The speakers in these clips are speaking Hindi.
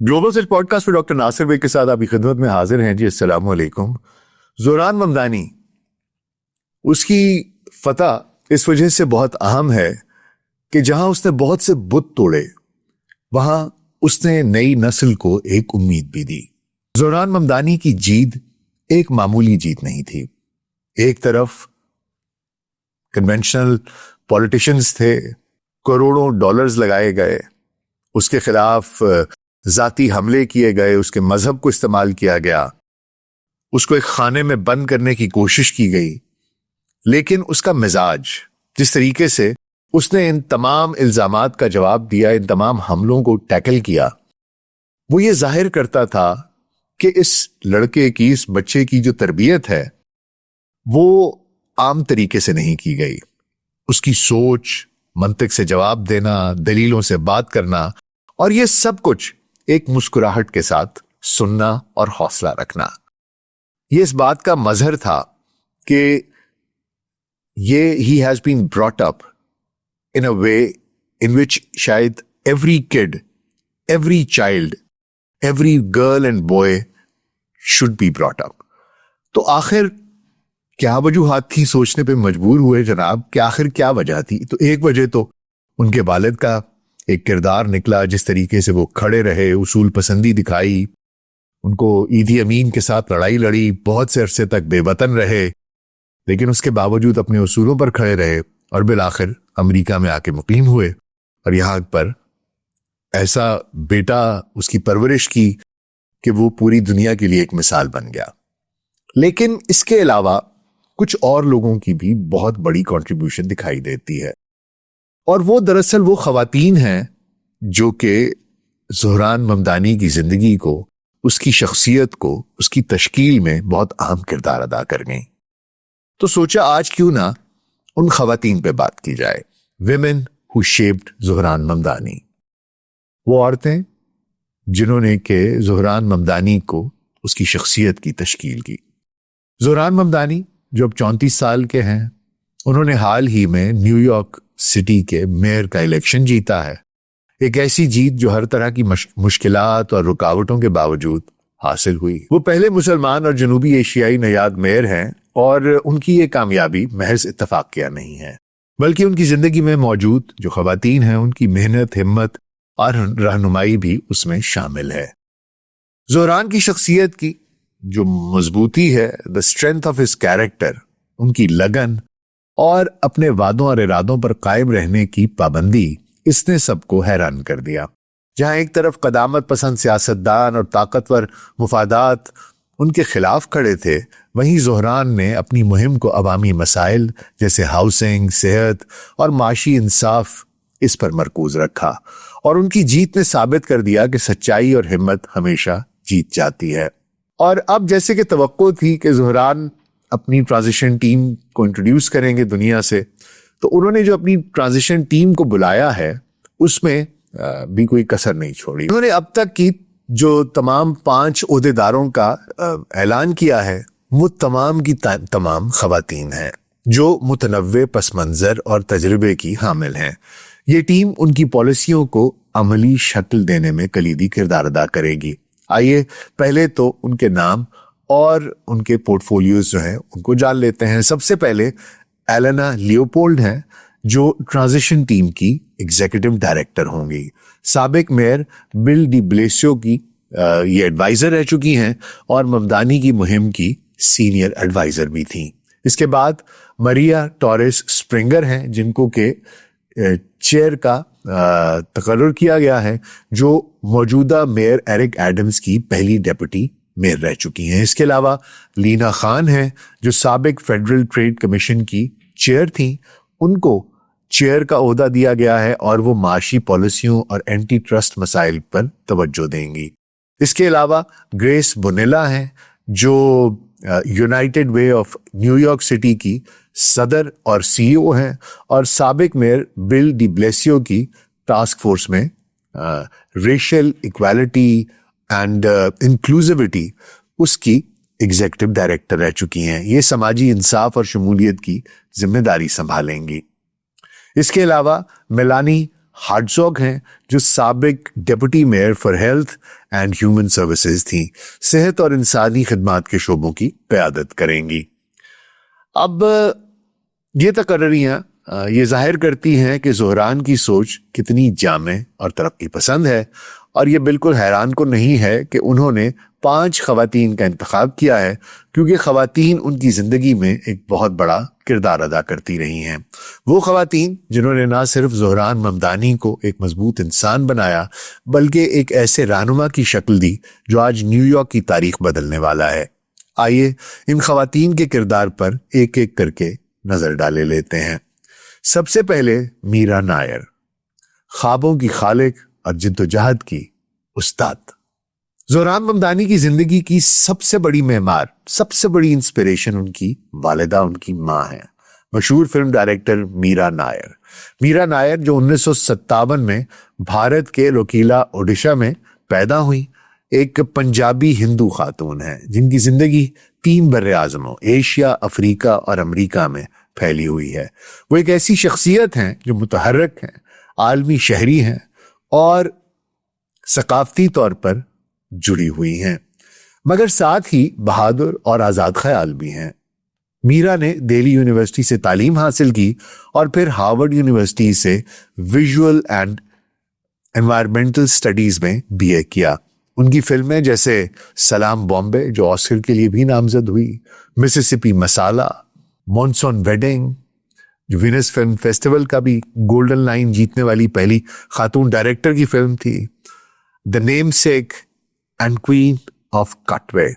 ग्लोबल सर्च पॉडकास्ट में डॉक्टर नासिर बेग के साथ आपकी खिदमत में हाजिर हैं जी। अस्सलाम वालेकुम। ज़ोहरान ममदानी, उसकी फतह इस वजह से बहुत अहम है कि जहां उसने बहुत से बुत तोड़े वहां उसने नई नस्ल को एक उम्मीद भी दी। ज़ोहरान ममदानी की जीत एक मामूली जीत नहीं थी। एक तरफ कन्वेंशनल पॉलिटिशियंस थे, करोड़ों डॉलर्स लगाए गए, उसके खिलाफ जाती हमले किए गए, उसके मजहब को इस्तेमाल किया गया, उसको एक खाने में बंद करने की कोशिश की गई। लेकिन उसका मिजाज, जिस तरीके से उसने इन तमाम इल्जामात का जवाब दिया, इन तमाम हमलों को टैकल किया, वो ये जाहिर करता था कि इस लड़के की, इस बच्चे की जो तरबियत है वो आम तरीके से नहीं की गई। उसकी सोच, मंतिक से जवाब देना, दलीलों से बात करना, और ये सब कुछ एक मुस्कुराहट के साथ सुनना और हौसला रखना, ये इस बात का मजहर था कि ये he has been brought up in a way in which शायद every kid, every child, every girl and boy should be brought up. तो आखिर क्या वजूहात थी, सोचने पे मजबूर हुए जनाब कि आखिर क्या वजह थी। तो एक वजह तो उनके वालिद का एक किरदार निकला, जिस तरीके से वो खड़े रहे, उसूल पसंदी दिखाई, उनको ईदी अमीन के साथ लड़ाई लड़ी, बहुत से अरसे तक बेवतन रहे, लेकिन उसके बावजूद अपने उसूलों पर खड़े रहे और बिल आखिर अमरीका में आके मुकीम हुए और यहां पर ऐसा बेटा उसकी परवरिश की कि वो पूरी दुनिया के लिए एक मिसाल बन गया। लेकिन इसके अलावा कुछ और लोगों की भी बहुत बड़ी कंट्रीब्यूशन दिखाई देती है, और वो दरअसल वो खवातीन हैं जो कि ज़ोहरान ममदानी की जिंदगी को, उसकी शख्सियत को, उसकी तश्कील में बहुत अहम किरदार अदा कर गई। तो सोचा आज क्यों ना उन खवातीन पे बात की जाए। Women who shaped Zohran Mamdani, वो औरतें जिन्होंने के ज़ोहरान ममदानी को, उसकी शख्सियत की तश्कील की। ज़ोहरान ममदानी जो अब 34 साल के हैं, उन्होंने हाल ही में न्यूयॉर्क सिटी के मेयर का इलेक्शन जीता है। एक ऐसी जीत जो हर तरह की मुश्किलात और रुकावटों के बावजूद हासिल हुई। वो पहले मुसलमान और जनूबी एशियाई नयाद मेयर हैं, और उनकी ये कामयाबी महज इत्तफाक किया नहीं है, बल्कि उनकी जिंदगी में मौजूद जो खवातीन हैं उनकी मेहनत, हिम्मत और रहनुमाई भी उसमें शामिल है। ज़ोहरान की शख्सियत की जो मजबूती है, the strength of his character, उनकी लगन और अपने वादों और इरादों पर कायम रहने की पाबंदी, इसने सबको हैरान कर दिया। जहां एक तरफ कदामत पसंद सियासतदान और ताकतवर मुफादात उनके खिलाफ खड़े थे, वहीं ज़ोहरान ने अपनी मुहिम को अवामी मसाइल जैसे हाउसिंग, सेहत और माशी इंसाफ, इस पर मरकूज रखा, और उनकी जीत ने साबित कर दिया कि सच्चाई और हिम्मत हमेशा जीत जाती है। और अब जैसे कि तवक्को थी कि ज़ोहरान अपनी ट्रांजिशन टीम को इंट्रोड्यूस करेंगे दुनिया से, तो उन्होंने जो अपनी ट्रांजिशन टीम को बुलाया है उसमें भी कोई कसर नहीं छोड़ी। उन्होंने अब तक की जो तमाम 5 ओहदेदारों का ऐलान किया है, वो तमाम की तमाम खवातीन हैं जो मुतनव्वे पस मंजर और तजर्बे की हामिल हैं। ये टीम उनकी पॉलिसियों को अमली शक्ल देने में कलीदी किरदार अदा करेगी। आइए पहले तो उनके नाम और उनके पोर्टफोलियोज जो हैं उनको जान लेते हैं। सबसे पहले एलेना लियोपोल्ड हैं जो ट्रांजिशन टीम की एग्जीक्यूटिव डायरेक्टर होंगी। साबिक मेयर बिल डी ब्लेसियो की ये एडवाइजर रह चुकी हैं और ममदानी की मुहिम की सीनियर एडवाइजर भी थी। इसके बाद मरिया टॉरेस स्प्रिंगर हैं जिनको के चेयर का तकर्रुर किया गया है, जो मौजूदा मेयर एरिक एडम्स की पहली डेप्यूटी मेयर रह चुकी हैं। इसके अलावा लीना खान हैं जो साबिक फेडरल ट्रेड कमीशन की चेयर थी, उनको चेयर का ओहदा दिया गया है और वो माशी पॉलिसियों और एंटी ट्रस्ट मसाइल पर तवज्जो देंगी। इसके अलावा ग्रेस बोनेला हैं जो United way of New York city की सदर और सीईओ हैं, और साबिक मेयर बिल डी ब्लेसियो की टास्क फोर्स में रेशियल इक्वालिटी एंड इंक्लूसिविटी उसकी एग्जीक्यूटिव डायरेक्टर रह चुकी हैं। ये समाजी इंसाफ और शमूलियत की जिम्मेदारी संभालेंगी। इसके अलावा मेलानी हार्टजॉग हैं, जो साबिक deputy mayor for health and human services थी। सेहत और इंसानी खिदमात के शोबों की क़यादत करेंगी। अब ये तकर्रियाँ ये जाहिर करती हैं कि ज़ोहरान की सोच कितनी जामे और तरक्की पसंद है, और ये बिल्कुल हैरान को नहीं है कि उन्होंने 5 ख़वातीन का इंतखाब किया है, क्योंकि ख़वातीन उनकी ज़िंदगी में एक बहुत बड़ा किरदार अदा करती रही हैं। वो ख़वातीन जिन्होंने ना सिर्फ ज़ोहरान ममदानी को एक मजबूत इंसान बनाया, बल्कि एक ऐसे रहनुमा की शक्ल दी जो आज न्यूयॉर्क की तारीख बदलने वाला है। आइए इन ख़वातीन के किरदार पर एक एक करके नज़र डाले लेते हैं। सबसे पहले मीरा नायर, ख्वाबों की खालिक और जिद्दोजहद की उस्ताद। ज़ोहरान ममदानी की जिंदगी की सबसे बड़ी मेहमार, सबसे बड़ी इंस्पिरेशन उनकी वालिदा, उनकी माँ है, मशहूर फिल्म डायरेक्टर मीरा नायर। मीरा नायर जो 1957 में भारत के लोकीला ओडिशा में पैदा हुई, एक पंजाबी हिंदू खातून है जिनकी जिंदगी 3 बर्रे आज़मों एशिया, अफ्रीका और अमेरिका में फैली हुई है। वो एक ऐसी शख्सियत हैं जो मुतहर्रिक हैं, आलमी शहरी हैं और सकाफती तौर पर जुड़ी हुई हैं, मगर साथ ही बहादुर और आज़ाद ख्याल भी हैं। मीरा ने दिल्ली यूनिवर्सिटी से तालीम हासिल की और फिर हार्वर्ड यूनिवर्सिटी से विजुअल एंड एनवायरमेंटल स्टडीज में बीए किया। उनकी फिल्में जैसे सलाम बॉम्बे जो ऑस्कर के लिए भी नामजद हुई, मिसिसिपी मसाला, मॉनसून वेडिंग जो वीनस फिल्म फेस्टिवल का भी गोल्डन लाइन जीतने वाली पहली खातून डायरेक्टर की फिल्म थी, the namesake and queen of cutaway.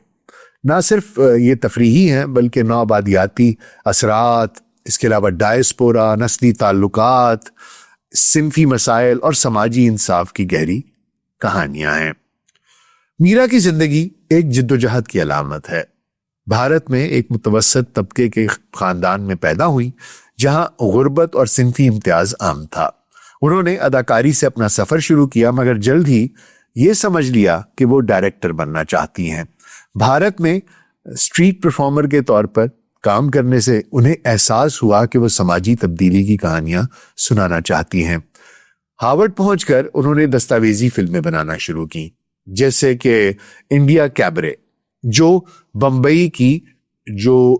ना सिर्फ ये तफरीही हैं बल्कि नौआबादियाती असरात, इसके अलावा डायस्पोरा, नस्ली ताल्लुकात, सिंफी मसाइल और समाजी इंसाफ की गहरी कहानियां हैं। मीरा की जिंदगी एक जिद्दोजहद की अलामत है। भारत में एक मुतवसत तबके के खानदान में पैदा हुई जहां गुर्बत और सिंफी इम्तियाज आम था। उन्होंने अदाकारी से अपना सफर शुरू किया, मगर जल्द ही ये समझ लिया कि वो डायरेक्टर बनना चाहती हैं। भारत में स्ट्रीट परफॉर्मर के तौर पर काम करने से उन्हें एहसास हुआ कि वो समाजी तब्दीली की कहानियां सुनाना चाहती हैं। हार्वर्ड पहुंचकर उन्होंने दस्तावेजी फिल्में बनाना शुरू की, जैसे कि इंडिया कैबरे जो बंबई की जो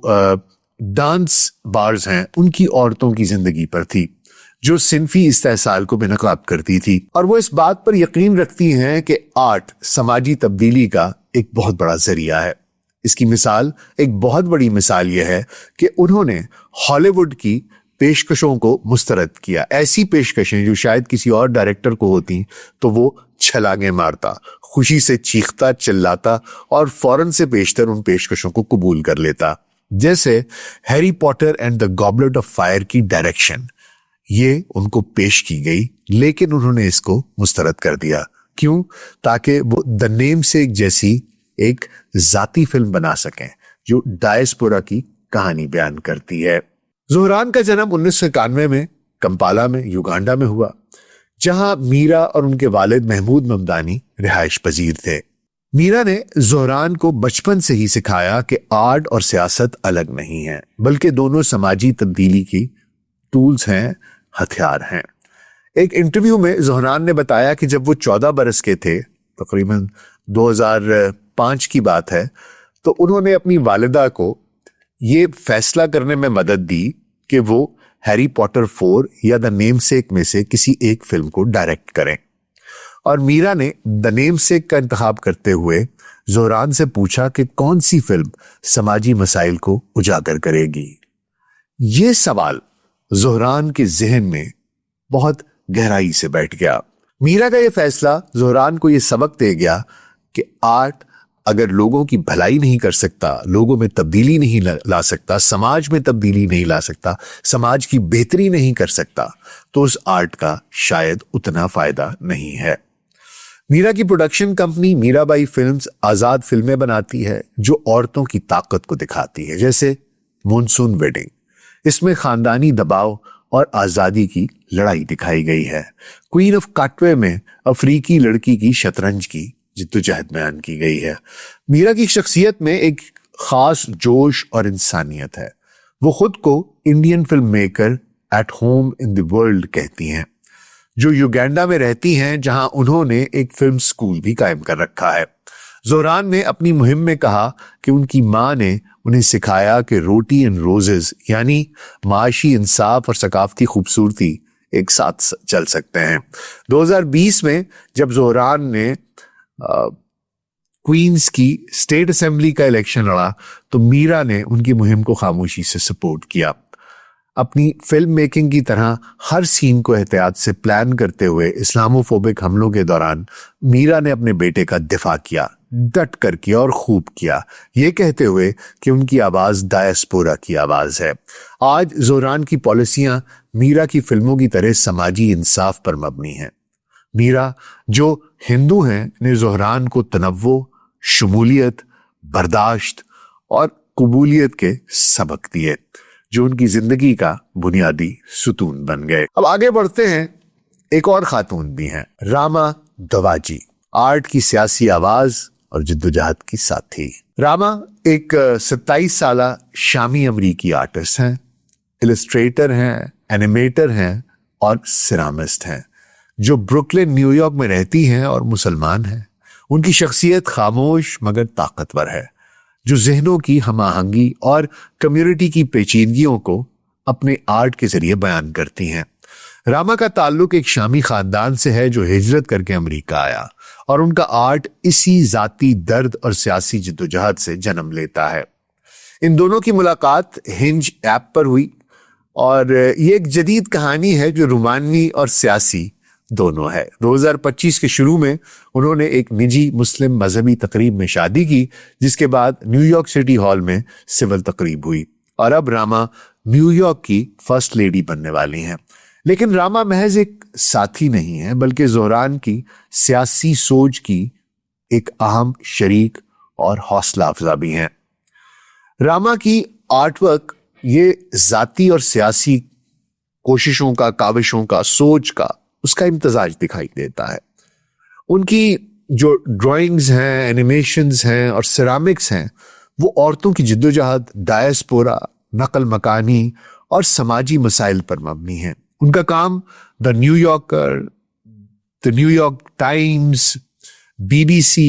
डांस बार्स हैं उनकी औरतों की जिंदगी पर थी, जो सिंफी इस्तेहसाल को बेनकाब करती थी। और वो इस बात पर यकीन रखती हैं कि आर्ट समाजी तब्दीली का एक बहुत बड़ा जरिया है। इसकी मिसाल, एक बहुत बड़ी मिसाल यह है कि उन्होंने हॉलीवुड की पेशकशों को मुस्तरद किया। ऐसी पेशकशें जो शायद किसी और डायरेक्टर को होती तो वो छलांगे मारता, खुशी से चीखता, चिल्लाता और फौरन से पेशतर उन पेशकशों को कबूल कर लेता। जैसे Harry Potter and the goblet of fire की डायरेक्शन, ये उनको पेश की गई लेकिन उन्होंने इसको मुस्तरद कर दिया। क्यों? ताकि वो द नेमसेक जैसी एक जाती फिल्म बना सकें जो डायस्पोरा की कहानी बयान करती है। ज़ोहरान का जन्म 1991 में कंपाला में युगांडा में हुआ, जहां मीरा और उनके वालिद महमूद ममदानी रिहाइश पजीर थे। मीरा ने ज़ोहरान को बचपन से ही सिखाया कि आर्ट और सियासत अलग नहीं है, बल्कि दोनों समाजी तब्दीली की टूल्स हैं, हथियार हैं। एक इंटरव्यू में ज़ोहरान ने बताया कि जब वो 14 बरस के थे, तकरीबन 2005 की बात है, तो उन्होंने अपनी वालिदा को ये फैसला करने में मदद दी कि वो हैरी पॉटर 4 या द नेमसेक में से किसी एक फिल्म को डायरेक्ट करें। और मीरा ने द नेमसेक का इंतखाब करते हुए ज़ोहरान से पूछा कि कौन सी फिल्म समाजी मसाइल को उजागर करेगी। ये सवाल ज़ोहरान के जहन में बहुत गहराई से बैठ गया। मीरा का यह फैसला ज़ोहरान को यह सबक दे गया कि आर्ट अगर लोगों की भलाई नहीं कर सकता, लोगों में तब्दीली नहीं ला सकता, समाज में तब्दीली नहीं ला सकता, समाज की बेहतरी नहीं कर सकता, तो उस आर्ट का शायद उतना फायदा नहीं है। मीरा की प्रोडक्शन कंपनी मीराबाई फिल्म्स आजाद फिल्में बनाती है जो औरतों की ताकत को दिखाती है, जैसे मॉनसून वेडिंग। इसमें खानदानी दबाव और आजादी की लड़ाई दिखाई गई है। क्वीन ऑफ कटवे में अफ्रीकी लड़की की शतरंज की जिद्दोजहद बयान की गई है। मीरा की शख्सियत में एक खास जोश और इंसानियत है। वो खुद को Indian film maker at home in the world कहती हैं। जो युगांडा में रहती हैं, जहां उन्होंने एक फिल्म स्कूल भी कायम कर रखा है। जोहरान ने अपनी मुहिम में कहा कि उनकी मां ने उन्हें सिखाया कि रोटी एंड रोजेस यानी माशी इंसाफ और सकाफती खूबसूरती एक साथ चल सकते हैं। 2020 में जब जोहरान ने क्वींस की स्टेट असेंबली का इलेक्शन लड़ा तो मीरा ने उनकी मुहिम को खामोशी से सपोर्ट किया। अपनी फिल्म मेकिंग की तरह हर सीन को एहतियात से प्लान करते हुए इस्लामोफोबिक हमलों के दौरान मीरा ने अपने बेटे का दिफा किया, डट कर किया और खूब किया, ये कहते हुए कि उनकी आवाज डायस्पोरा की आवाज है। आज जोहरान की पॉलिसियां मीरा की फिल्मों की तरह समाजी इंसाफ पर मबनी हैं। मीरा जो हिंदू हैं ने जोहरान को तनव्वो, शमूलियत, बर्दाश्त और कबूलियत के सबक दिए जो उनकी जिंदगी का बुनियादी सुतून बन गए। अब आगे बढ़ते हैं, एक और खातून भी हैं, रामा दवाजी, आर्ट की सियासी आवाज और जिद्दोजहद की साथी। रामा एक 27 साला शामी अमरीकी आर्टिस्ट हैं, इलस्ट्रेटर हैं, एनिमेटर हैं और सिरामिस्ट हैं जो ब्रुकलिन न्यूयॉर्क में रहती हैं और मुसलमान हैं। उनकी शख्सियत खामोश मगर ताकतवर है जो जहनों की हमाहंगी और कम्युनिटी की पेचीदगियों को अपने आर्ट के जरिए बयान करती हैं। रामा का ताल्लुक एक शामी खानदान से है जो हिजरत करके अमेरिका आया और उनका आर्ट इसी जाती दर्द और सियासी जिद्दोजहद से जन्म लेता है। इन दोनों की मुलाकात हिंज ऐप पर हुई और ये एक जदीद कहानी है जो रोमानी और सियासी दोनों है। 2025 के शुरू में उन्होंने एक निजी मुस्लिम मजहबी तकरीब में शादी की, जिसके बाद न्यूयॉर्क सिटी हॉल में सिविल तकरीब हुई और अब रामा न्यूयॉर्क की फर्स्ट लेडी बनने वाली हैं। लेकिन रामा महज एक साथी नहीं है बल्कि जोहरान की सियासी सोच की एक अहम शरीक और हौसला अफजा भी हैं। रामा की आर्टवर्क ये जाती और सियासी कोशिशों का, काविशों का, सोच का, उसका इम्तजाज दिखाई देता है। उनकी जो ड्राइंग्स हैं, एनिमेशंस हैं और सिरामिक्स हैं वो औरतों की जिद्दोजहद, डायस्पोरा, नकल मकानी और समाजी मसाइल पर मबनी हैं। उनका काम the New Yorker, the New York times, BBC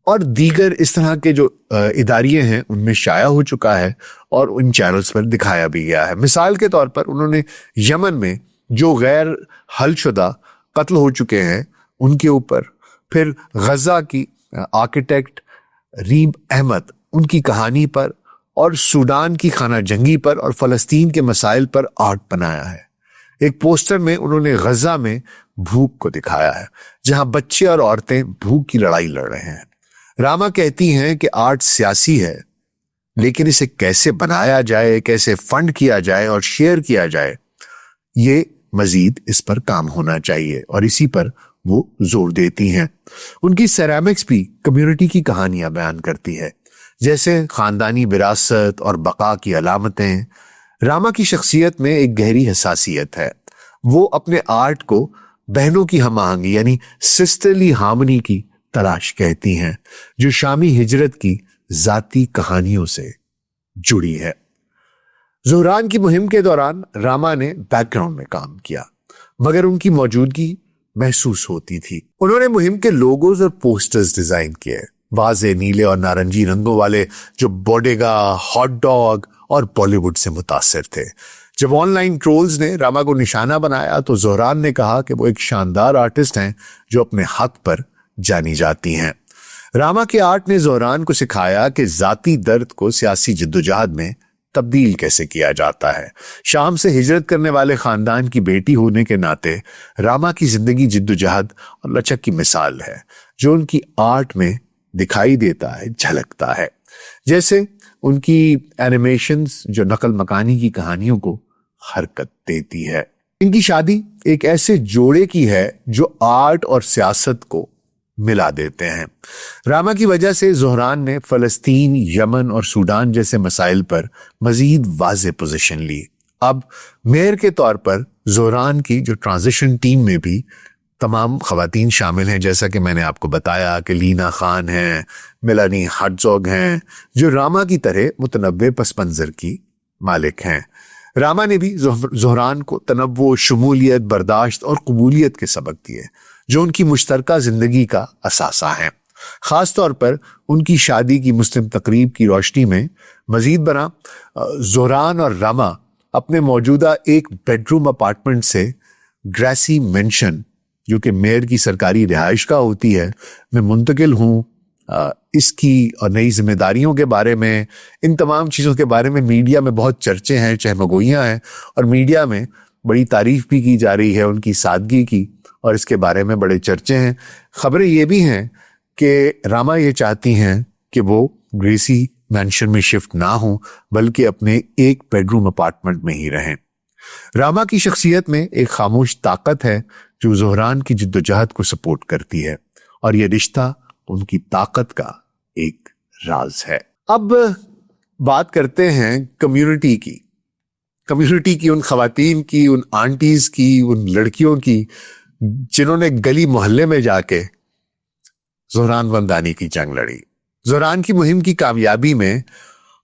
और दीगर इस तरह के जो इदारिये हैं उनमें शाया हो चुका है और उन चैनल्स पर दिखाया भी गया है। मिसाल के तौर पर उन्होंने यमन में जो गैर हलशुदा कत्ल हो चुके हैं उनके ऊपर, फिर गजा की आर्किटेक्ट रीम अहमद उनकी कहानी पर और सूडान की खाना जंगी पर और फलस्तीन के मसाइल पर आर्ट बनाया है। एक पोस्टर में उन्होंने गजा में भूख को दिखाया है जहां बच्चे और औरतें भूख की लड़ाई लड़ रहे हैं। रामा कहती हैं कि आर्ट सियासी है लेकिन इसे कैसे बनाया जाए, कैसे फंड किया जाए और शेयर किया जाए, ये मजीद इस पर काम होना चाहिए और इसी पर वो जोर देती हैं। उनकी सेरामिक्स भी कम्युनिटी की कहानियां बयान करती है, जैसे खानदानी विरासत और बका की अलामतें। रामा की शख्सियत में एक गहरी हसासियत है। वो अपने आर्ट को बहनों की हमाहंगी यानी सिस्टरली हार्मनी की तलाश कहती हैं जो शामी हिजरत की जाती कहानियों से जुड़ी है। जोहरान की मुहिम के दौरान रामा ने बैकग्राउंड में काम किया मगर उनकी मौजूदगी महसूस होती थी। उन्होंने मुहिम के लोगोज और पोस्टर्स डिजाइन किए, वाज़े नीले और नारंगी रंगों वाले जो बोडेगा, हॉट डॉग और बॉलीवुड से मुतासिर थे। जब ऑनलाइन ट्रोल्स ने रामा को निशाना बनाया तो जोहरान ने कहा कि वो एक शानदार आर्टिस्ट हैं जो अपने हक पर जानी जाती हैं। रामा के आर्ट ने जोहरान को सिखाया कि जाती दर्द को सियासी जिद्दोजहद में तब्दील कैसे किया जाता है। शाम से हिजरत करने वाले खानदान की बेटी होने के नाते रामा की जिंदगी जिद्दोजहद और लचक की मिसाल है जो उनकी आर्ट में दिखाई देता है, झलकता है। जैसे उनकी एनिमेशंस जो नकल मकानी की कहानियों को हरकत देती है। इनकी शादी एक ऐसे जोड़े की है जो आर्ट और सियासत को मिला देते हैं। रामा की वजह से जोहरान ने फलस्तीन, यमन और सूडान जैसे मसाइल पर मजीद वाज़े पोजीशन ली। अब मेयर के तौर पर जोहरान की जो ट्रांजिशन टीम में भी तमाम खवातीन शामिल हैं, जैसा कि मैंने आपको बताया कि लीना खान हैं, मेलानी हर्ज़ोग हैं जो रामा की तरह मुतनव्वे पस मंज़र की मालिक हैं। रामा ने भी ज़ोहरान को तनव्वुर, शमूलियत, बर्दाश्त और कबूलियत के सबक दिए जो उनकी मुश्तरका जिंदगी का असासा है। खास तौर पर उनकी शादी की मुस्लिम तकरीब की रोशनी में मजीद बना ज़ोहरान और रामा अपने मौजूदा एक बेडरूम अपार्टमेंट से ग्रेसी मेंशन, जो कि मेयर की सरकारी रिहाइश का होती है, मैं मुंतकिल हूँ। इसकी और नई जिम्मेदारियों के बारे में, इन तमाम चीज़ों के बारे में मीडिया में बहुत चर्चे हैं, चहमगोइयाँ हैं, और मीडिया में बड़ी तारीफ भी की जा रही है उनकी सादगी की, और इसके बारे में बड़े चर्चे हैं। खबरें ये भी हैं कि रामा ये चाहती हैं कि वो ग्रेसी मैंशन में शिफ्ट ना हो, बल्कि अपने एक बेडरूम अपार्टमेंट में ही रहें। रामा की शख्सियत में एक खामोश ताकत है जो ज़ोहरान की जिद्दोजहद को सपोर्ट करती है, और यह रिश्ता उनकी ताकत का एक राज है। अब बात करते हैं कम्युनिटी की, उन खवातीन की, उन आंटीज की, उन लड़कियों की जिन्होंने गली मोहल्ले में जाके ज़ोहरान ममदानी की जंग लड़ी। ज़ोहरान की मुहिम की कामयाबी में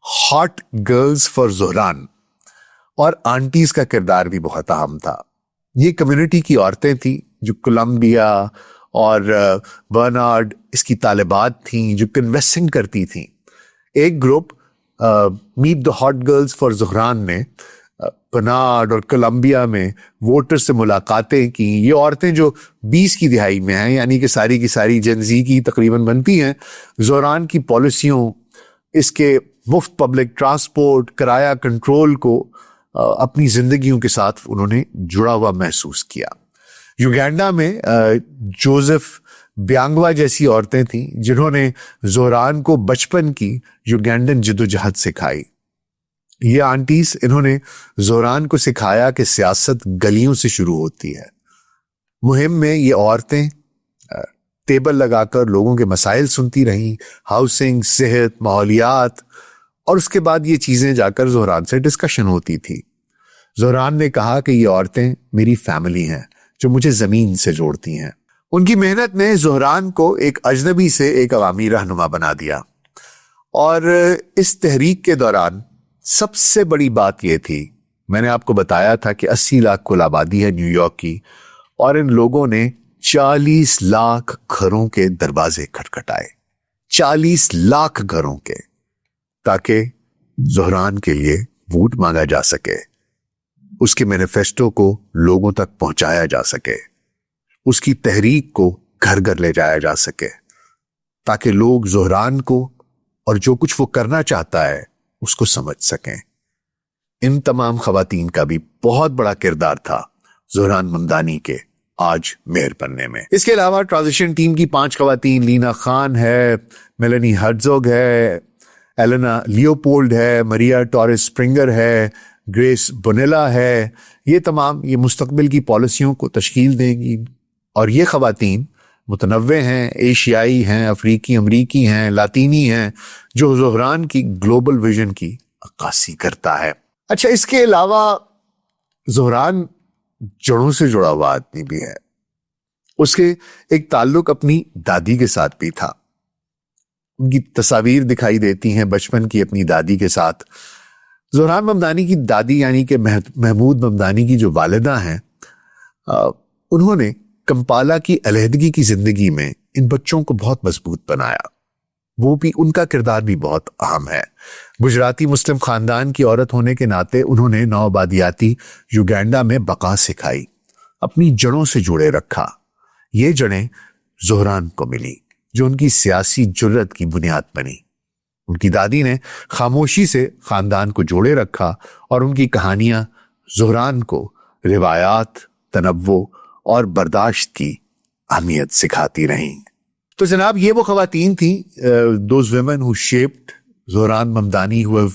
हॉट गर्ल्स फॉर ज़ोहरान और आंटीज का किरदार भी बहुत अहम था। ये कम्युनिटी की औरतें थी जो कोलंबिया और बर्नार्ड इसकी तालिबात थीं, जो कन्वेंसिंग करती थीं। एक group meet the hot girls for Zohran ने बर्नार्ड और कोलंबिया में वोटर से मुलाकातें की। ये औरतें जो 20 की दिहाई में हैं, यानी कि सारी की सारी जेनजी की तकरीबन बनती हैं, ज़ोहरान की पॉलिसियों, इसके मुफ्त पब्लिक ट्रांसपोर्ट, किराया कंट्रोल को अपनी जिंदगियों के साथ उन्होंने जुड़ा हुआ महसूस किया। युगांडा में जोसेफ ब्यांगवा जैसी औरतें थीं जिन्होंने ज़ोहरान को बचपन की युगांडन जद्दोजहद सिखाई। ये आंटीज, इन्होंने ज़ोहरान को सिखाया कि सियासत गलियों से शुरू होती है। मुहिम में ये औरतें टेबल लगाकर लोगों के मसाइल सुनती रहीं, हाउसिंग, सेहत, माहौलियात, और उसके बाद ये चीजें जाकर ज़ोहरान से डिस्कशन होती थी। ज़ोहरान ने कहा कि ये औरतें मेरी फैमिली हैं जो मुझे जमीन से जोड़ती हैं। उनकी मेहनत ने ज़ोहरान को एक अजनबी से एक अवामी रहनुमा बना दिया, और इस तहरीक के दौरान सबसे बड़ी बात यह थी, मैंने आपको बताया था कि 80 लाख कुल आबादी है न्यूयॉर्क की, और इन लोगों ने 40 लाख घरों के दरवाजे खटखटाए, 40 लाख घरों के, ताकि ज़ोहरान के लिए वोट मांगा जा सके, उसके मैनिफेस्टो को लोगों तक पहुंचाया जा सके, उसकी तहरीक को घर घर ले जाया जा सके, ताकि लोग ज़ोहरान को और जो कुछ वो करना चाहता है उसको समझ सकें। इन तमाम खवातीन का भी बहुत बड़ा किरदार था ज़ोहरान ममदानी के आज मेयर बनने में। इसके अलावा ट्रांजिशन टीम की 5 खवातीन, लीना खान है, मेलेनी हर्जोग है, एलेना लियोपोल्ड है, मरिया टॉरेस स्प्रिंगर है, ग्रेस बोनेला है, ये तमाम ये मुस्तकबिल की पॉलिसियों को तश्कील देंगी। और ये खवातीन मुतनव्वे हैं, एशियाई हैं, अफ्रीकी अमरीकी हैं, लातीनी हैं, जो ज़ोहरान की ग्लोबल विजन की अक्कासी करता है। अच्छा, इसके अलावा ज़ोहरान जड़ों से जुड़ा हुआ आदमी भी है। उसके एक ताल्लुक अपनी दादी के साथ भी था। उनकी तस्वीर दिखाई देती हैं बचपन की अपनी दादी के साथ। ज़ोहरान ममदानी की दादी यानी कि महमूद ममदानी की जो वालिदा हैं, उन्होंने कंपाला की अलहदगी की जिंदगी में इन बच्चों को बहुत मजबूत बनाया। वो भी, उनका किरदार भी बहुत अहम है। गुजराती मुस्लिम खानदान की औरत होने के नाते उन्होंने नौआबादियाती युगांडा में बका सिखाई, अपनी जड़ों से जुड़े रखा। ये जड़ें ज़ोहरान को मिली जो उनकी सियासी जुर्रत की बुनियाद बनी। उनकी दादी ने खामोशी से खानदान को जोड़े रखा, और उनकी कहानियां ज़ोहरान को रिवायात, तनव्वुर और बर्दाश्त की अहमियत सिखाती रहीं। तो जनाब, ये वो खवातीन थी, those women who shaped Zohran Mamdani, who have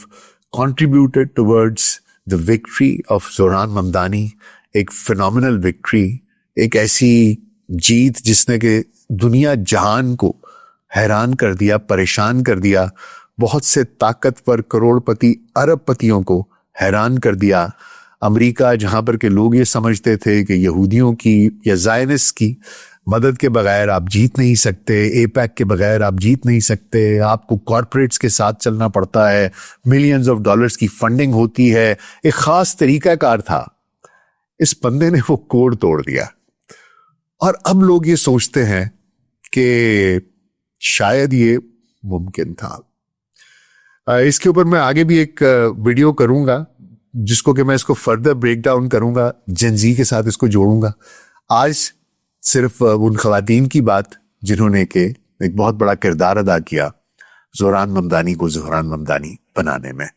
contributed towards the victory of Zohran Mamdani. एक फिनोमिनल विक्ट्री, एक ऐसी जीत जिसने के दुनिया जहान को हैरान कर दिया, परेशान कर दिया, बहुत से ताकतवर करोड़पति अरबपतियों को हैरान कर दिया। अमेरिका, जहां पर के लोग ये समझते थे कि यहूदियों की या ज़ायनिस्ट की मदद के बगैर आप जीत नहीं सकते, एपैक के बगैर आप जीत नहीं सकते, आपको कॉरपोरेट्स के साथ चलना पड़ता है, मिलियंस ऑफ डॉलर्स की फंडिंग होती है, एक खास तरीकाकार था। इस बंदे ने वो कोड तोड़ दिया और अब लोग ये सोचते हैं कि शायद ये मुमकिन था। इसके ऊपर मैं आगे भी एक वीडियो करूंगा जिसको कि मैं इसको फर्दर ब्रेक डाउन करूंगा, जेनजी के साथ इसको जोड़ूंगा। आज सिर्फ उन खवातीन की बात जिन्होंने के एक बहुत बड़ा किरदार अदा किया ज़ोहरान ममदानी को ज़ोहरान ममदानी बनाने में।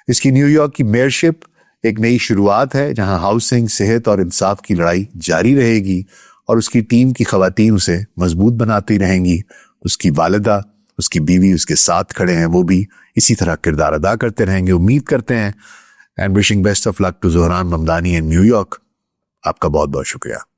इसकी न्यूयॉर्क की मेयरशिप एक नई शुरुआत है जहां हाउसिंग, सेहत और इंसाफ की लड़ाई जारी रहेगी और उसकी टीम की खवातीन उसे मजबूत बनाती रहेंगी। उसकी वालिदा, उसकी बीवी उसके साथ खड़े हैं, वो भी इसी तरह किरदार अदा करते रहेंगे, उम्मीद करते हैं। And wishing best of luck to Zohran Mamdani in New York. आपका बहुत बहुत शुक्रिया।